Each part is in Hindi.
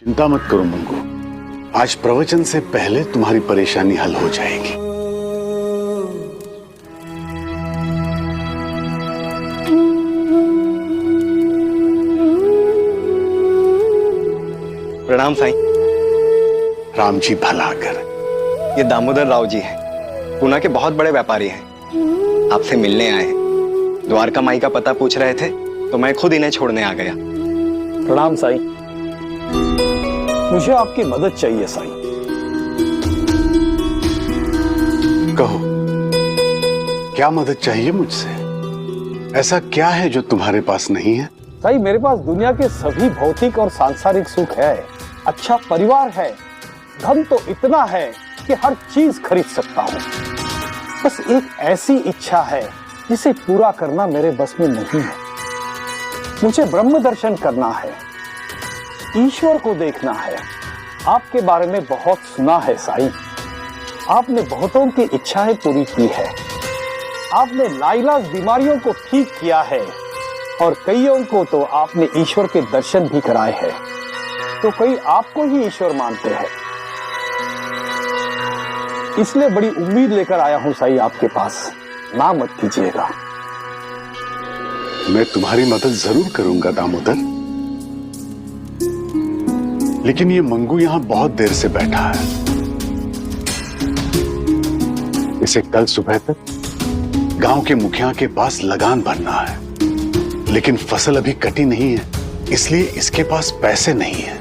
चिंता मत करो मंगू, आज प्रवचन से पहले तुम्हारी परेशानी हल हो जाएगी। प्रणाम साईं। राम जी भला कर। ये दामोदर राव जी हैं, पूना के बहुत बड़े व्यापारी हैं। आपसे मिलने आए हैं। द्वारका माई का पता पूछ रहे थे तो मैं खुद इन्हें छोड़ने आ गया। प्रणाम साईं, मुझे आपकी मदद चाहिए साईं। कहो, क्या मदद चाहिए मुझसे? ऐसा क्या है जो तुम्हारे पास नहीं है? साईं, मेरे पास दुनिया के सभी भौतिक और सांसारिक सुख है, अच्छा परिवार है, धन तो इतना है कि हर चीज खरीद सकता हूँ। बस एक ऐसी इच्छा है जिसे पूरा करना मेरे बस में नहीं है। मुझे ब्रह्म दर्शन करना है, ईश्वर को देखना है। आपके बारे में बहुत सुना है साईं, आपने बहुतों की इच्छाएं पूरी की है। आपने लाइलाज बीमारियों को ठीक किया है और कईयों को तो आपने ईश्वर के दर्शन भी कराए हैं। तो कई आपको ही ईश्वर मानते हैं, इसलिए बड़ी उम्मीद लेकर आया हूं साईं आपके पास। ना मत कीजिएगा। मैं तुम्हारी मदद जरूर करूंगा दामोदर, लेकिन ये मंगू यहां बहुत देर से बैठा है। इसे कल सुबह तक गांव के मुखिया के पास लगान भरना है, लेकिन फसल अभी कटी नहीं है, इसलिए इसके पास पैसे नहीं है।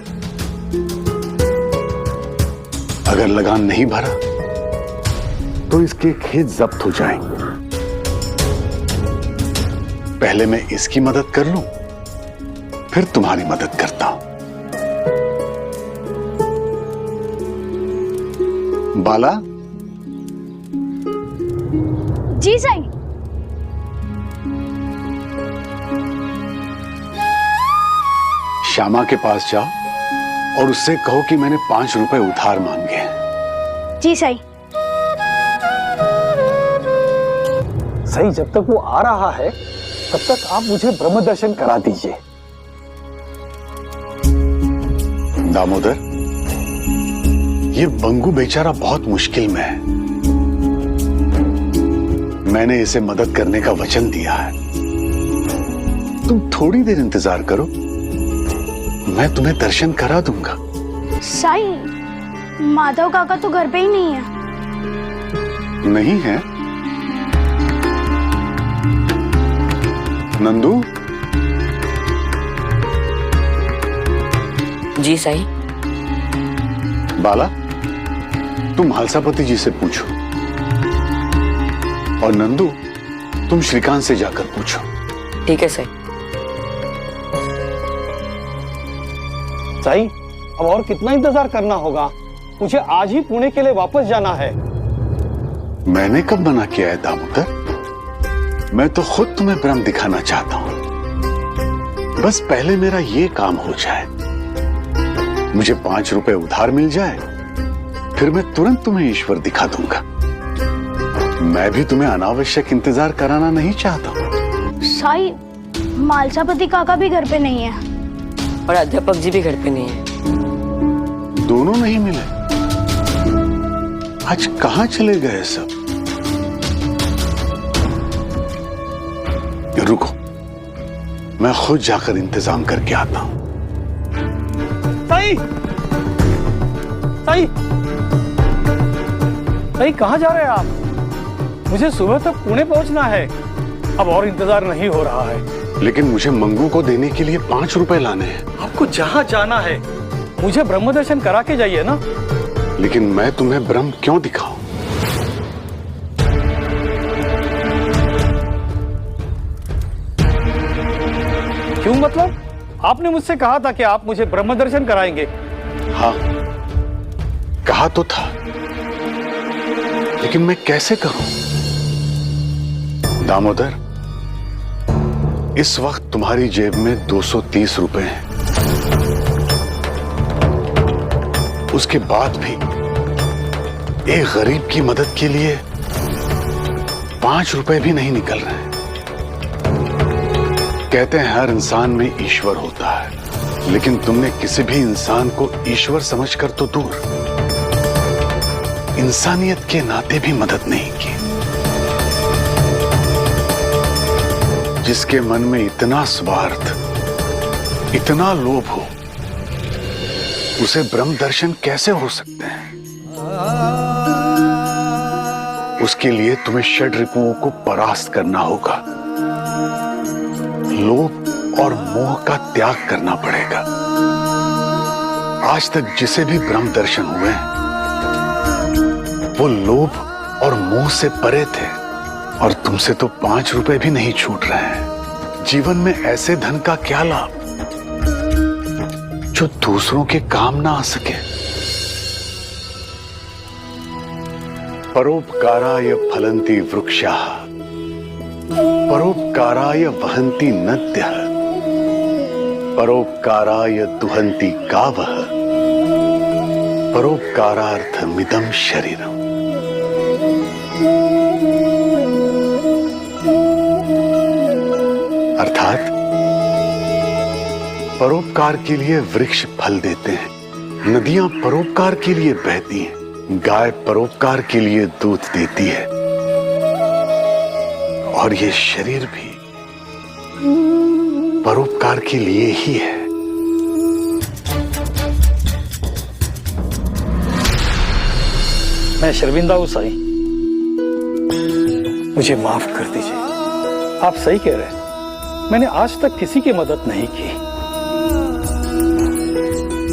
अगर लगान नहीं भरा तो इसके खेत जब्त हो जाएंगे। पहले मैं इसकी मदद कर लूं, फिर तुम्हारी मदद करता हूं। बाला। जी साईं। श्यामा के पास जाओ और उससे कहो कि मैंने 5 रुपए उधार मांगे हैं। जी साईं। सही, जब तक वो आ रहा है तब तक आप मुझे ब्रह्म दर्शन करा दीजिए। दामोदर, ये बंगू बेचारा बहुत मुश्किल में है। मैंने इसे मदद करने का वचन दिया है। तुम थोड़ी देर इंतजार करो, मैं तुम्हें दर्शन करा दूंगा। साईं, माधव काका तो घर पे ही नहीं है। नहीं है? नंदू। जी साईं। बाला, तुम हालसापति जी से पूछो, और नंदू तुम श्रीकांत से जाकर पूछो। ठीक है साईं। साईं, अब और कितना इंतजार करना होगा? मुझे आज ही पुणे के लिए वापस जाना है। मैंने कब मना किया है दामोदर? मैं तो खुद तुम्हें ब्रह्म दिखाना चाहता हूं। बस पहले मेरा ये काम हो जाए, मुझे 5 रुपए उधार मिल जाए, फिर मैं तुरंत तुम्हें ईश्वर दिखा दूंगा। मैं भी तुम्हें अनावश्यक इंतजार कराना नहीं चाहता। साईं, मालसापति काका भी घर पे नहीं है और अध्यापक जी भी घर पे नहीं है। दोनों नहीं मिले? आज कहां चले गए सब? रुको, मैं खुद जाकर इंतजाम करके आता हूं। साईं, साईं, साईं, कहां जा रहे हैं आप? मुझे सुबह तक पुणे पहुंचना है, अब और इंतजार नहीं हो रहा है। लेकिन मुझे मंगू को देने के लिए 5 रुपए लाने हैं। आपको जहां जाना है मुझे ब्रह्म दर्शन करा के जाइए ना। लेकिन मैं तुम्हें ब्रह्म क्यों दिखाऊं? क्यों मतलब? आपने मुझसे कहा था कि आप मुझे ब्रह्म दर्शन कराएंगे। हाँ, कहा तो था, लेकिन मैं कैसे करूं? दामोदर, इस वक्त तुम्हारी जेब में 230 रुपए हैं। उसके बाद भी एक गरीब की मदद के लिए 5 रुपए भी नहीं निकल रहे हैं। कहते हैं हर इंसान में ईश्वर होता है, लेकिन तुमने किसी भी इंसान को ईश्वर समझकर तो दूर, इंसानियत के नाते भी मदद नहीं की। जिसके मन में इतना स्वार्थ, इतना लोभ हो, उसे ब्रह्म दर्शन कैसे हो सकते हैं? उसके लिए तुम्हें षड रिपुओं को परास्त करना होगा, लोभ और मोह का त्याग करना पड़ेगा। आज तक जिसे भी ब्रह्म दर्शन हुए वो लोभ और मोह से परे थे, और तुमसे तो 5 रुपए भी नहीं छूट रहे हैं। जीवन में ऐसे धन का क्या लाभ जो दूसरों के काम ना आ सके। परोपकाराय फलन्ति वृक्षाः, परोपकाराय वहन्ति नद्यः, परोपकाराय दुहन्ति गावः, परोपकारार्थमिदं शरीरम्। अर्थात परोपकार के लिए वृक्ष फल देते हैं, नदियां परोपकार के लिए बहती हैं, गाय परोपकार के लिए दूध देती है, और ये शरीर भी परोपकार के लिए ही है। मैं शर्मिंदा हूं साईं, मुझे माफ कर दीजिए। आप सही कह रहे हैं, मैंने आज तक किसी की मदद नहीं की।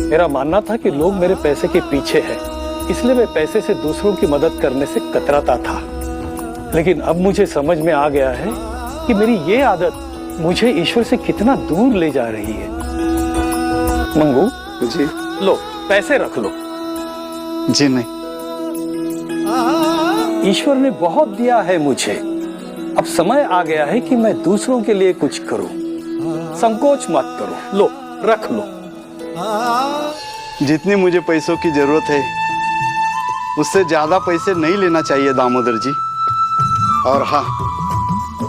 मेरा मानना था कि लोग मेरे पैसे के पीछे हैं, इसलिए मैं पैसे से दूसरों की मदद करने से कतराता था। लेकिन अब मुझे समझ में आ गया है कि मेरी ये आदत मुझे ईश्वर से कितना दूर ले जा रही है। मंगू जी। लो, पैसे रख लो। जी नहीं। ईश्वर ने बहुत दिया है मुझे, अब समय आ गया है कि मैं दूसरों के लिए कुछ करूं। संकोच मत करो, लो रख लो। जितनी मुझे पैसों की जरूरत है उससे ज्यादा पैसे नहीं लेना चाहिए दामोदर जी। और हाँ,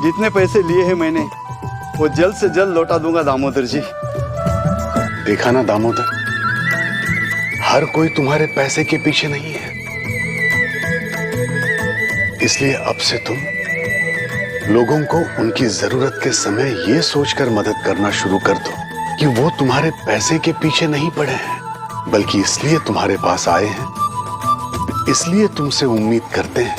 जितने पैसे लिए हैं मैंने वो जल्द से जल्द लौटा दूंगा दामोदर जी। देखा ना दामोदर, हर कोई तुम्हारे पैसे के पीछे नहीं है। इसलिए अब से तुम लोगों को उनकी जरूरत के समय ये सोचकर मदद करना शुरू कर दो कि वो तुम्हारे पैसे के पीछे नहीं पड़े हैं, बल्कि इसलिए तुम्हारे पास आए हैं, इसलिए तुमसे उम्मीद करते हैं,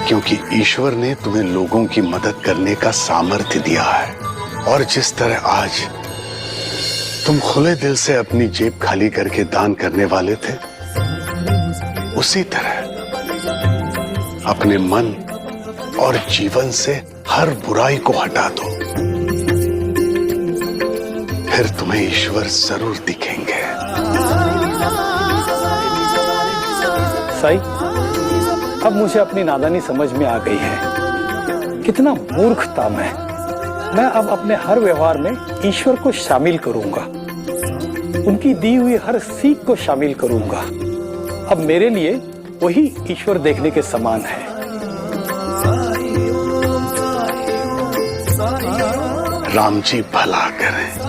क्योंकि ईश्वर ने तुम्हें लोगों की मदद करने का सामर्थ्य दिया है। और जिस तरह आज तुम खुले दिल से अपनी जेब खाली करके दान करने वाले थे, उसी तरह अपने मन और जीवन से हर बुराई को हटा दो, फिर तुम्हें ईश्वर जरूर दिखेंगे। साईं, अब मुझे अपनी नादानी समझ में आ गई है। कितना मूर्ख था मैं अब अपने हर व्यवहार में ईश्वर को शामिल करूंगा, उनकी दी हुई हर सीख को शामिल करूंगा। अब मेरे लिए वही ईश्वर देखने के समान है। राम जी भला करें।